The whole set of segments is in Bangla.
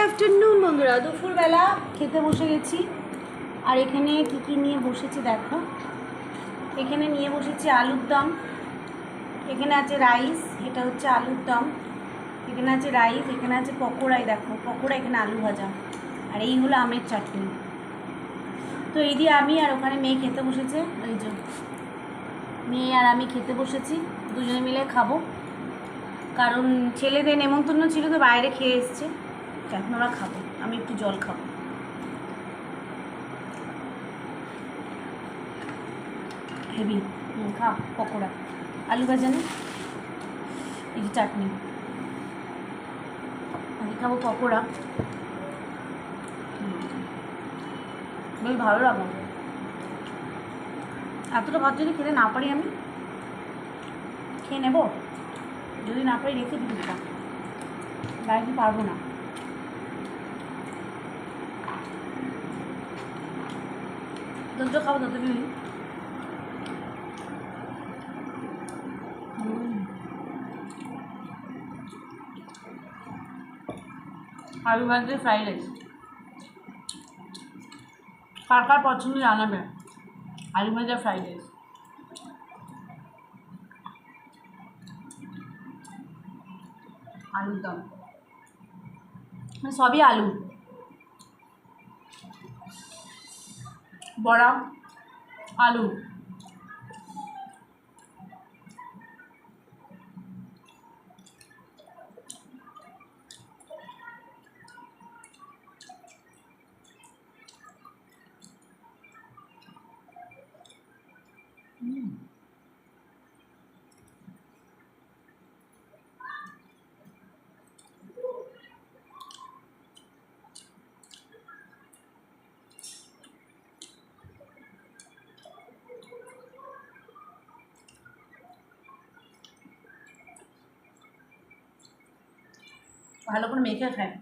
আফটারনুন বন্ধুরা, দুপুরবেলা খেতে বসে গেছি। আর এখানে কী নিয়ে বসেছি দেখো। এখানে নিয়ে বসেছি আলুর দম, এখানে আছে রাইস, এটা হচ্ছে আলুর দম, এখানে আছে রাইস, এখানে আছে পকোড়াই দেখো পকোড়া, এখানে আলু ভাজা, আর এই হলো আমের চাটনি। তো এই দিয়ে আমি আর ওখানে মেয়ে খেতে বসেছে। ওই যে মেয়ে আর আমি খেতে বসেছি, দুজনে মিলে খাবো। কারণ ছেলেদের নেমন্তন্ন ছিল তো বাইরে খেয়ে এসছে, এখন ওরা খাবো, আমি একটু জল খাবো। হেভি খা পকোড়া, আলু ভাজা নেই, এই যে চাটনি, আমি খাবো পকোড়া। বেশ ভালো লাগো। এতটা ভাত যদি খেতে না পারি আমি খেয়ে নেব, যদি না পারি রেখে দিবি, বাইরে পারবো না। যত খাবো তত দিবি। আলু ভাজা ফ্রাইড রাইস কার কার পছন্দ জানাবে। আলু ভাজা ফ্রাইড রাইস, আলুর দম, মানে সবই আলু, বড়া, আলু। ভালো করে মেখে খায়।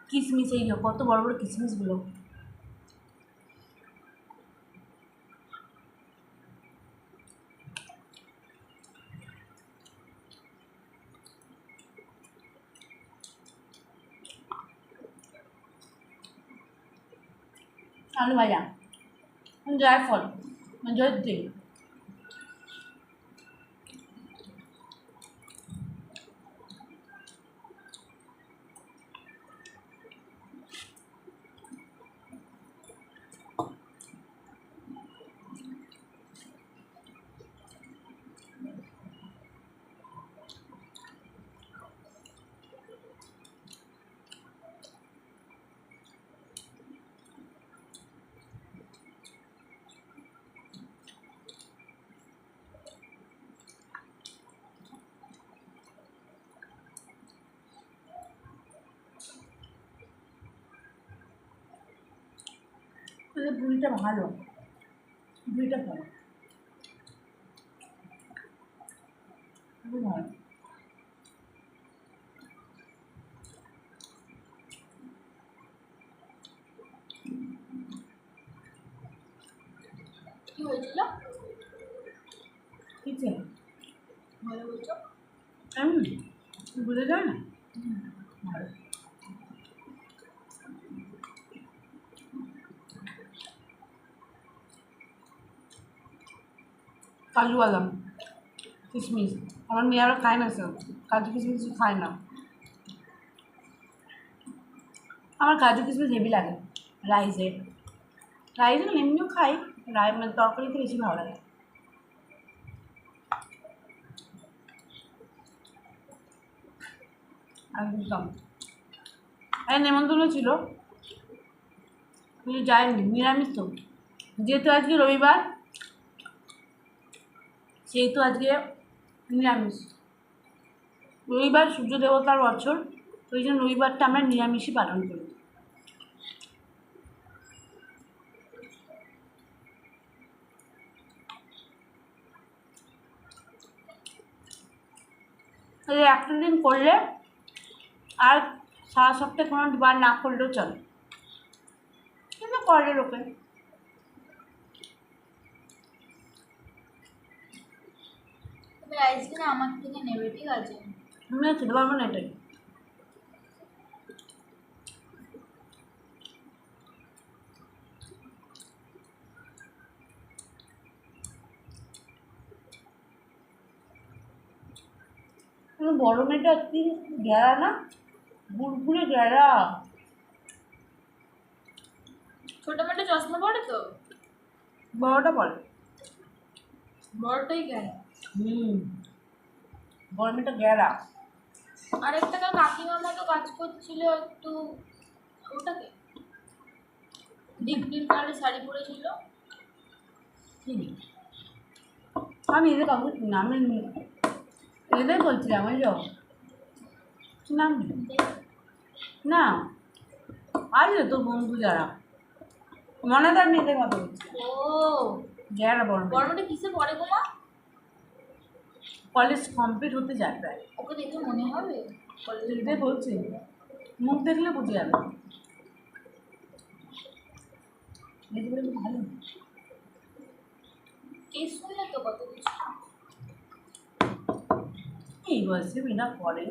কিশমিশ, এই কত বড় বড় কিশমিশগুলো। আলু ভাজা, জায়ফল, জয়ত্রী। বুড়িটা ভালো, বুড়িটা ভালো, খুবই ভালো। কি হয়েছিল? কিছু ভালো বলছো, এমনি বুঝে যায় না। ভালো। কাজু বাদাম, কিশমিশ, আমার মেয়ে আরও খায় না, স্যার কাজু কিশমিশ খায় না। আমার কাজু কিশমিশ হেভি লাগে রাইসে, রাইসে এমনিও খাই, মানে তরকারিতে বেশি ভালো লাগে। একদম। আর নেমন্তন্ন ছিল, কিন্তু যায়নি, নিরামিষ তো, যেহেতু আজকে রবিবার সেহেতু আজকে নিরামিষ। রবিবার সূর্য দেবতার বছর, তো ওই জন্য রবিবারটা আমরা নিরামিষই পালন করি। এই একটা দিন করলে আর সারা সপ্তাহে কোনো বার না করলেও চলে, কিন্তু করে লোকে। রাইস কিনা আমার থেকে নেবে, ঠিক আছে? আমি খেতে পারবো না এটাই। বড় মেয়েটা কি গেরা না, বুড়বুড়ে গেরা। ছোট মেয়েটা চশমা পড়ে তো, বড়টা পড়ে। বড়টাই গেল। বড় মেয়েটা গেরা। আরেকটা কাকিমার মতো কাজ করছিল একটু, ওটাকে ডিপ ডিপ কালারের শাড়ি পরেছিল। আমি এদের কাউকে না, আমি এদের বলছিলাম ওই যো কি নাম না, আসলে তোর বন্ধু যারা মনে তার মেয়েদের মতো বলছি। ও গেরা বড় বড় মেয়েটা কিসে পড়ে গো মা? কলেজ কমপ্লিট হতে যায় প্রায়। ওকে দেখে মনে হবে এটাই বলছি, মুখ দেখলে বুঝে যাবে। ভালো কে শুনলে তো কত কিছু। এই বয়সে মেয়েরা করে,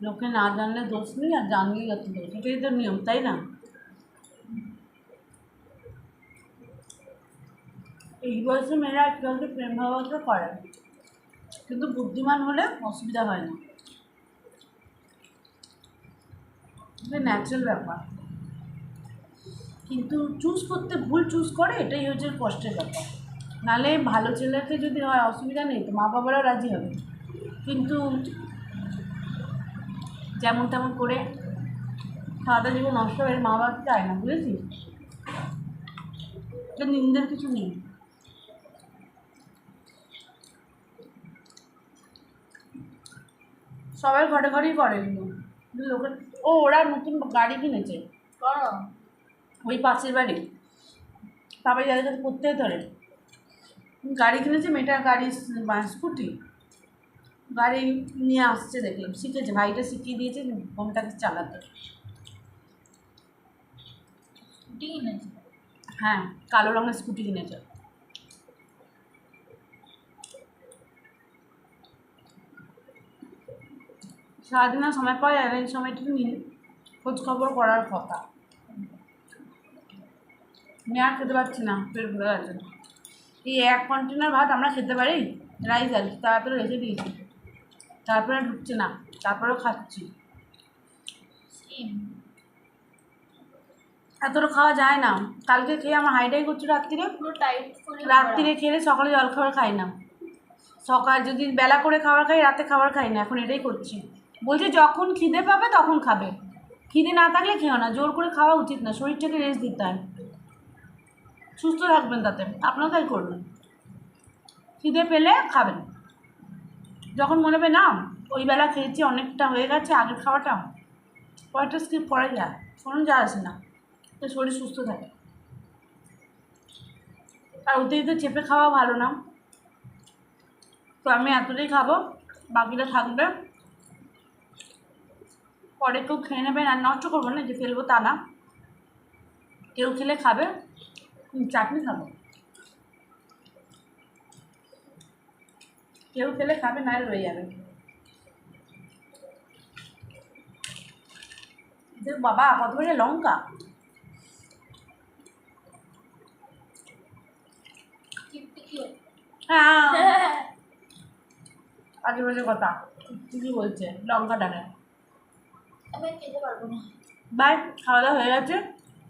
লোকে না জানলে দোষ নেই, আর জানলেই যত দোষ, এটাই তো নিয়ম, তাই না? এই বয়সে মেয়েরা আজকালকে প্রেম ভালোবাসা করে, কিন্তু বুদ্ধিমান হলে অসুবিধা হয় না, এটা ন্যাচারাল ব্যাপার। কিন্তু চুজ করতে ভুল চুজ করে, এটাই হচ্ছে কষ্টের ব্যাপার। নাহলে ভালো ছেলেকে যদি হয় অসুবিধা নেই তো, মা বাবারা রাজি হবে। কিন্তু যেমন তেমন করে সারাটা জীবন নষ্ট হয়ে মা বাবা চায় না, বুঝেছিস? এটা নিন্দের কিছু নেই। সবাই ঘরে ঘরেই করে এগুলো, লোকের। ওরা নতুন গাড়ি কিনেছে করো ওই পাশের বাড়ি, সবাই যাদের কাছে করতে ধরে গাড়ি কিনেছে, মেয়েটা গাড়ি স্কুটি গাড়ি নিয়ে আসছে, দেখলাম শিখেছে, ভাইটা শিখিয়ে দিয়েছে বোনটাকে চালাতে। স্কুটি কিনেছে? হ্যাঁ, কালো রঙের স্কুটি কিনেছে। সারাদিন আর সময় পাওয়া যায় না, এই সময়টুকু নিয়ে খোঁজ খবর করার কথা। আমি আর খেতে পারছি না, পেট ভরে গেছে। এই এক কন্টেনার ভাত আমরা খেতে পারি, রাইস আর তারপরে রেখে দিয়েছি, তারপরে ঢুকছে না, তারপরেও খাচ্ছি। এতটা খাওয়া যায় না, কালকে খেয়ে আমার হাইটাই করছি রাত্রিরে, পুরো টাইট করে রাত্রিরে খেলে সকালে জল খাবার খাই না, সকাল যদি বেলা করে খাবার খাই রাতে খাবার খাই না, এখন এটাই করছি। বলছি যখন খিদে পাবে তখন খাবে, খিদে না থাকলে খেও না, জোর করে খাওয়া উচিত না, শরীরটাকে রেস্ট দিতে হয়, সুস্থ থাকবেন, তাতে আপনারা তাই করবেন। খিদে পেলে খাবেন, যখন মনে হবে না ওই বেলা খেয়েছি অনেকটা হয়ে গেছে আগের খাওয়াটা, পরেরটা স্কিপ করা যায়, কোনো যা আসে না, তো শরীর সুস্থ থাকে। আর অতিরিক্ত চেপে খাওয়া ভালো না, তো আমি এতটাই খাবো, বাকিটা থাকবে, পরে কেউ খেয়ে নেবেন, আর নষ্ট করবো না যে ফেলবো তা না, কেউ খেলে খাবে, চাটনি খাবো, কেউ খেলে খাবে, না রয়ে যাবে। বাবা কত বড় লঙ্কা, হ্যাঁ আজে বাজে কথা ঠিকই বলছে, লঙ্কা ডানে। আমি খেতে পারবো না। বাই, খাওয়া দাওয়া হয়ে গেছে।